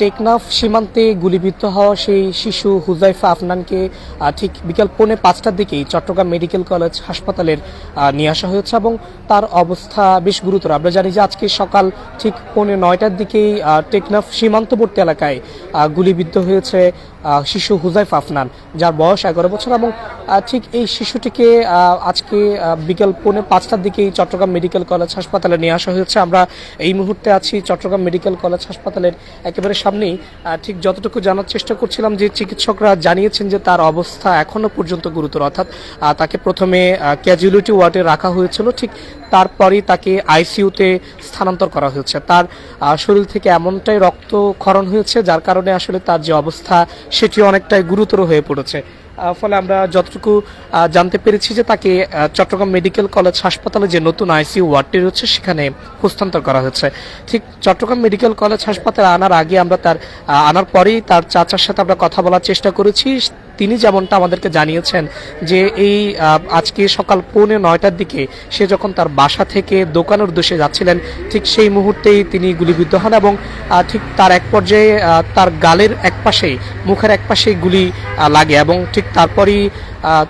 টেকনাফ সীমান্তে গুলিবিদ্ধ হওয়া সেই শিশু হুজাইফা আফনানকে ঠিক বিকাল 4:45টার দিকেই চট্টগ্রাম মেডিকেল কলেজ হাসপাতালের নিয়ে আসা হয়েছে এবং তার অবস্থা বেশ গুরুতর। আমরা জানি যে আজকে সকাল ঠিক 9:45টার দিকেই টেকনাফ সীমান্তবর্তী এলাকায় গুলিবিদ্ধ হয়েছে শিশু হুজাইফা আফনান, যার বয়স 11 বছর এবং ঠিক এই শিশুটিকে আজকে বিকাল 4:45টার দিকেই চট্টগ্রাম মেডিকেল কলেজ হাসপাতালে নিয়ে আসা হয়েছে। আমরা এই মুহূর্তে আছি চট্টগ্রাম মেডিকেল কলেজ হাসপাতালের একেবারে সামনেই। ঠিক যতটুকু জানার চেষ্টা করছিলাম যে চিকিৎসকরা জানিয়েছেন যে তার অবস্থা এখনো পর্যন্ত গুরুতর, অর্থাৎ তাকে প্রথমে ক্যাজুয়ালিটি ওয়ার্ডে রাখা হয়েছিল, ঠিক তারপরেই তাকে আইসিইউতে স্থানান্তর করা হয়েছে। তার শরীর থেকে এমনটাই রক্তক্ষরণ হয়েছে যার কারণে আসলে তার যে অবস্থা সেটি অনেকটাই গুরুতর হয়ে পড়েছে। ফলে আমরা যতটুকু জানতে পেরেছি যে তাকে চট্টগ্রাম মেডিকেল কলেজ হাসপাতালে যে নতুন আইসিইউ ওয়ার্ডটি রয়েছে সেখানে হস্তান্তর করা হয়েছে। ঠিক চট্টগ্রাম মেডিকেল কলেজ হাসপাতালে আনার আগে আমরা আনার পরেই তার চাচার সাথে আমরা কথা বলার চেষ্টা করেছি। তিনি যেমনটা আমাদেরকে জানিয়েছেন যে এই আজকে সকাল 9:45টার দিকে সে যখন তার বাসা থেকে দোকানের উদ্দেশ্যে যাচ্ছিলেন ঠিক সেই মুহূর্তেই তিনি গুলিবিদ্ধ হন এবং ঠিক তার এক পর্যায়ে তার গালের একপাশেই, মুখের একপাশেই গুলি লাগে এবং ঠিক তারপরেই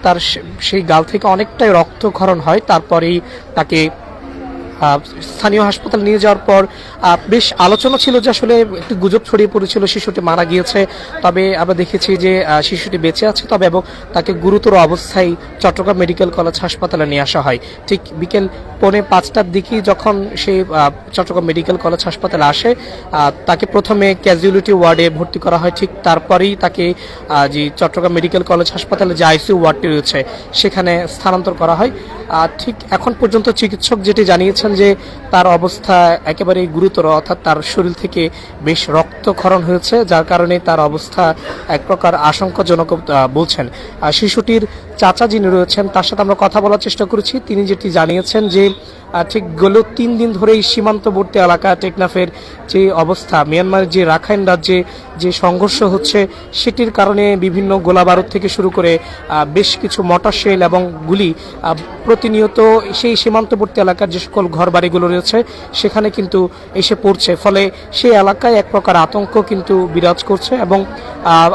তার সেই গাল থেকে অনেকটাই রক্তক্ষরণ হয়। তারপরেই তাকে স্থানীয় হাসপাতাল নিয়ে যাওয়ার পর বেশ আলোচনা ছিল যে আসলে একটি গুজব ছড়িয়ে পড়েছিল শিশুটি মারা গিয়েছে, তবে আমরা দেখেছি যে শিশুটি বেঁচে আছে তবে এবং তাকে গুরুতর অবস্থায় চট্টগ্রাম মেডিকেল কলেজ হাসপাতালে নিয়ে আসা হয়। ঠিক বিকেল 4:45টার দিকে যখন সে চট্টগ্রাম মেডিকেল কলেজ হাসপাতালে আসে তাকে প্রথমে ক্যাজুয়ালিটি ওয়ার্ডে ভর্তি করা হয়, ঠিক তারপরেই তাকে যে চট্টগ্রাম মেডিকেল কলেজ হাসপাতালে যে আইসিইউ ওয়ার্ডটি রয়েছে সেখানে স্থানান্তর করা হয়। ঠিক এখন পর্যন্ত চিকিৎসক যেটি জানিয়েছেন যে তার অবস্থা একেবারে গুরুতর, অর্থাৎ তার শরীর থেকে বেশ রক্তক্ষরণ হয়েছে যার কারণে তার অবস্থা এক প্রকার আশঙ্কাজনক বলছেন। শিশুটির চাচা যিনি রয়েছেন তার সাথে আমরা কথা বলার চেষ্টা করেছি। তিনি যেটি জানিয়েছেন যে ঠিক গেল 3 দিন ধরেই সীমান্তবর্তী এলাকা টেকনাফের যে অবস্থা, মিয়ানমারের যে রাখাইন রাজ্যে যে সংঘর্ষ হচ্ছে সেটির কারণে বিভিন্ন গোলাবারুদ থেকে শুরু করে বেশ কিছু মর্টার শেল এবং গুলি প্রতিনিয়ত সেই সীমান্তবর্তী এলাকার যে সকল ঘরবাড়িগুলো রয়েছে সেখানে কিন্তু এসে পড়ছে। ফলে সেই এলাকায় এক প্রকার আতঙ্ক কিন্তু বিরাজ করছে এবং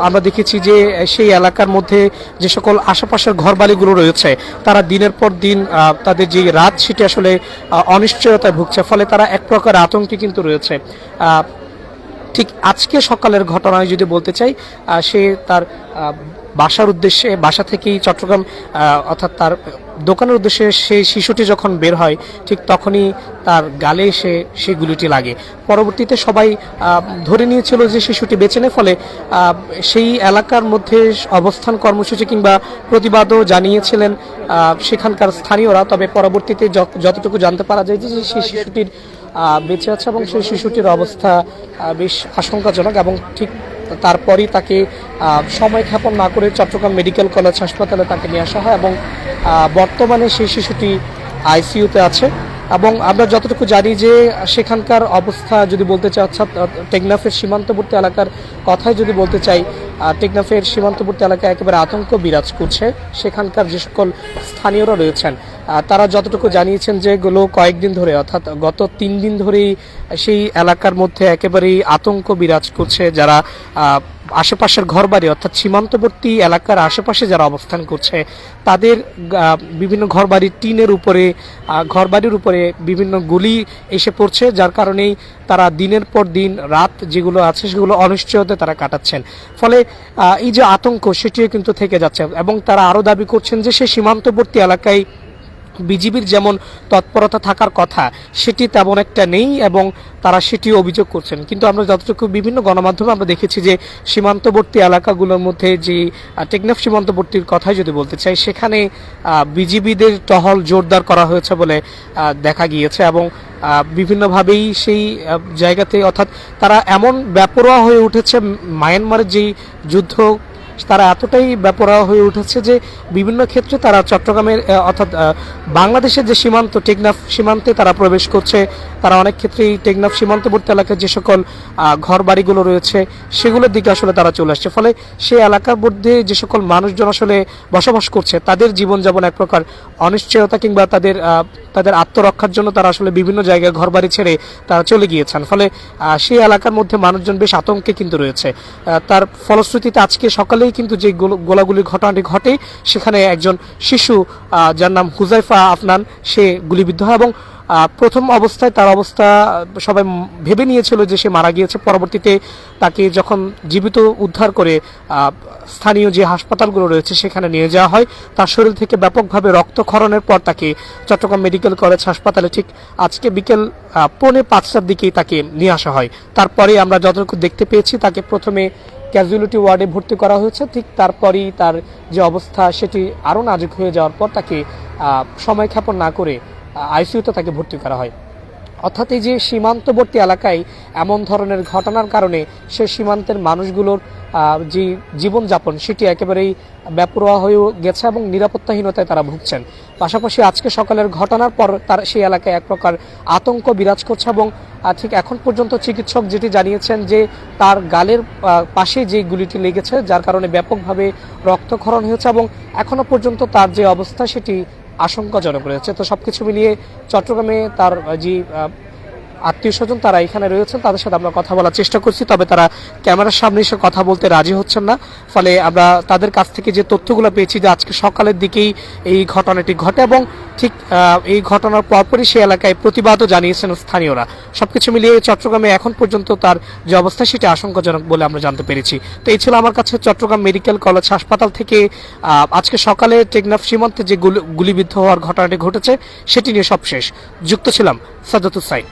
আমরা দেখেছি যে সেই এলাকার মধ্যে যে সকল আশেপাশের ঘরবাড়িগুলো রয়েছে তারা দিনের পর দিন তাদের যে রাত সেটি আসলে অনিশ্চয়তায় ভুগছে, ফলে তারা এক প্রকার আতঙ্কে কিন্তু রয়েছে। ঠিক আজকে সকালের ঘটনায় যদি বলতে চাই, সে তার বাসা থেকেই চট্টগ্রাম অর্থাৎ তার দোকানের উদ্দেশ্যে সেই শিশুটি যখন বের হয় ঠিক তখনই তার গালে এসে সেই গুলিটি লাগে। পরবর্তীতে সবাই ধরে নিয়েছিল যে শিশুটি বেঁচে নেই, ফলে সেই এলাকার মধ্যে অবস্থান কর্মসূচি কিংবা প্রতিবাদও জানিয়েছিলেন সেখানকার স্থানীয়রা। তবে পরবর্তীতে যতটুকু জানতে পারা যায় যে সেই শিশুটির বেঁচে আছে এবং সেই শিশুটির অবস্থা বেশ আশঙ্কাজনক এবং ঠিক তারপরই তাকে সময় ক্ষেপণ না করে চট্টগ্রাম মেডিকেল কলেজ হাসপাতালে তাকে নিয়ে আসা হয় এবং বর্তমানে সেই শিশুটি আইসিইউতে আছে। এবং আমরা যতটুকু জানি যে সেখানকার অবস্থা যদি বলতে চাই, অর্থাৎ টেকনাফের সীমান্তবর্তী এলাকার কথাই যদি বলতে চাই, টেকনাফের সীমান্তবর্তী এলাকায় একেবারে আতঙ্ক বিরাজ করছে। সেখানকার যে সকল স্থানীয়রা রয়েছেন তারা যতটুকু জানিয়েছেন যে কয়েকদিন ধরে অর্থাৎ গত 3 দিন ধরেই সেই এলাকার মধ্যে একেবারেই আতঙ্ক বিরাজ করছে। যারা আশেপাশের ঘরবাড়ি অর্থাৎ সীমান্তবর্তী এলাকার আশেপাশে যারা অবস্থান করছে তাদের বিভিন্ন ঘরবাড়ির উপরে বিভিন্ন গুলি এসে পড়ছে, যার কারণেই তারা দিনের পর দিন রাত যেগুলো আছে সেগুলো অনিশ্চয়তায় তারা কাটাচ্ছেন। ফলে এই যে আতঙ্ক সেটিও কিন্তু থেকে যাচ্ছে এবং তারা আরও দাবি করছেন যে সেই সীমান্তবর্তী এলাকায় বিজিবির যেমন তৎপরতা থাকার কথা সেটি তেমন একটা নেই এবং তারা সেটিও অভিযোগ করছেন। কিন্তু আমরা যতটুকু বিভিন্ন গণমাধ্যমে আমরা দেখেছি যে সীমান্তবর্তী এলাকাগুলোর মধ্যে যে টেকনাফ সীমান্তবর্তীর কথাই যদি বলতে চাই সেখানে বিজিবিদের টহল জোরদার করা হয়েছে বলে দেখা গিয়েছে এবং বিভিন্নভাবেই সেই জায়গাতে অর্থাৎ তারা এমন বেপরোয়া হয়ে উঠেছে মায়ানমারের যেই যুদ্ধ তারা এতটাই বেপরোয়া হয়ে উঠেছে যে বিভিন্ন ক্ষেত্রে তারা চট্টগ্রামের অর্থাৎ বাংলাদেশের যে সীমান্ত টেকনাফ সীমান্তে তারা প্রবেশ করছে। তারা অনেক ক্ষেত্রেই টেকনাফ সীমান্তবর্তী এলাকায় যে সকল ঘর বাড়িগুলো রয়েছে সেগুলোর দিকে আসলে তারা চলে আসছে, ফলে সেই এলাকার মধ্যে যে সকল মানুষজন আসলে বসবাস করছে তাদের জীবনযাপন এক প্রকার অনিশ্চয়তা কিংবা তাদের তাদের আত্মরক্ষার জন্য তারা আসলে বিভিন্ন জায়গায় ঘরবাড়ি ছেড়ে তারা চলে গিয়েছেন। ফলে সেই এলাকার মধ্যে মানুষজন বেশ আতঙ্কে কিন্তু রয়েছে। তার ফলশ্রুতিতে আজকে সকালেই কিন্তু যে গোলাগুলির ঘটনাটি ঘটে সেখানে একজন শিশু যার নাম হুজাইফা আফনান সে গুলিবিদ্ধ হয় এবং প্রথম অবস্থায় তার অবস্থা সবাই ভেবে নিয়েছিল যে সে মারা গিয়েছে। পরবর্তীতে তাকে যখন জীবিত উদ্ধার করে স্থানীয় যে হাসপাতালগুলো রয়েছে সেখানে নিয়ে যাওয়া হয়, তার শরীর থেকে ব্যাপকভাবে রক্তক্ষরণের পর তাকে চট্টগ্রাম মেডিকেল কলেজ হাসপাতালে ঠিক আজকে বিকেল 4:45টার দিকেই তাকে নিয়ে আসা হয়। তারপরে আমরা যতটুকু দেখতে পেয়েছি তাকে প্রথমে ক্যাজুয়ালিটি ওয়ার্ডে ভর্তি করা হয়েছে, ঠিক তারপরেই তার যে অবস্থা সেটি আরও নাজুক হয়ে যাওয়ার পর তাকে সময় ক্ষেপণ না করে আইসিইউতে তাকে ভর্তি করা হয়। অর্থাৎ এই যে সীমান্তবর্তী এলাকায় এমন ধরনের ঘটনার কারণে সে সীমান্তের মানুষগুলোর যে জীবনযাপন সেটি একেবারেই বেপরোয়া হয়ে গেছে এবং নিরাপত্তাহীনতায় তারা ভুগছেন। পাশাপাশি আজকে সকালের ঘটনার পর তার সেই এলাকায় এক প্রকার আতঙ্ক বিরাজ করছে এবং ঠিক এখন পর্যন্ত চিকিৎসক যেটি জানিয়েছেন যে তার গালের পাশে যে গুলিটি লেগেছে যার কারণে ব্যাপকভাবে রক্তক্ষরণ হয়েছে এবং এখনো পর্যন্ত তার যে অবস্থা সেটি আশঙ্কাজনক রয়েছে। তো সবকিছু মিলিয়ে চট্টগ্রামে তার যে আত্মীয় স্বজন তারা এখানে রয়েছেন তাদের সাথে আমরা কথা বলার চেষ্টা করছি, তবে তারা ক্যামেরার সামনে এসে কথা বলতে রাজি হচ্ছেন না। ফলে আমরা তাদের কাছ থেকে যে তথ্যগুলো পেয়েছি যে আজকে সকালের দিকেই এই ঘটনাটি ঘটে এবং ঠিক এই ঘটনার পরপরই সে এলাকায় প্রতিবাদও জানিয়েছেন স্থানীয়রা। সবকিছু মিলিয়ে চট্টগ্রামে এখন পর্যন্ত তার যে অবস্থা সেটি আশঙ্কাজনক বলে আমরা জানতে পেরেছি। তো এই ছিল আমার কাছে চট্টগ্রাম মেডিকেল কলেজ হাসপাতাল থেকে আজকে সকালে টেকনাফ সীমান্তে যে গুলিবিদ্ধ হওয়ার ঘটনাটি ঘটেছে সেটি নিয়ে সবশেষ। যুক্ত ছিলাম সাজ্জাদ হুসাইন।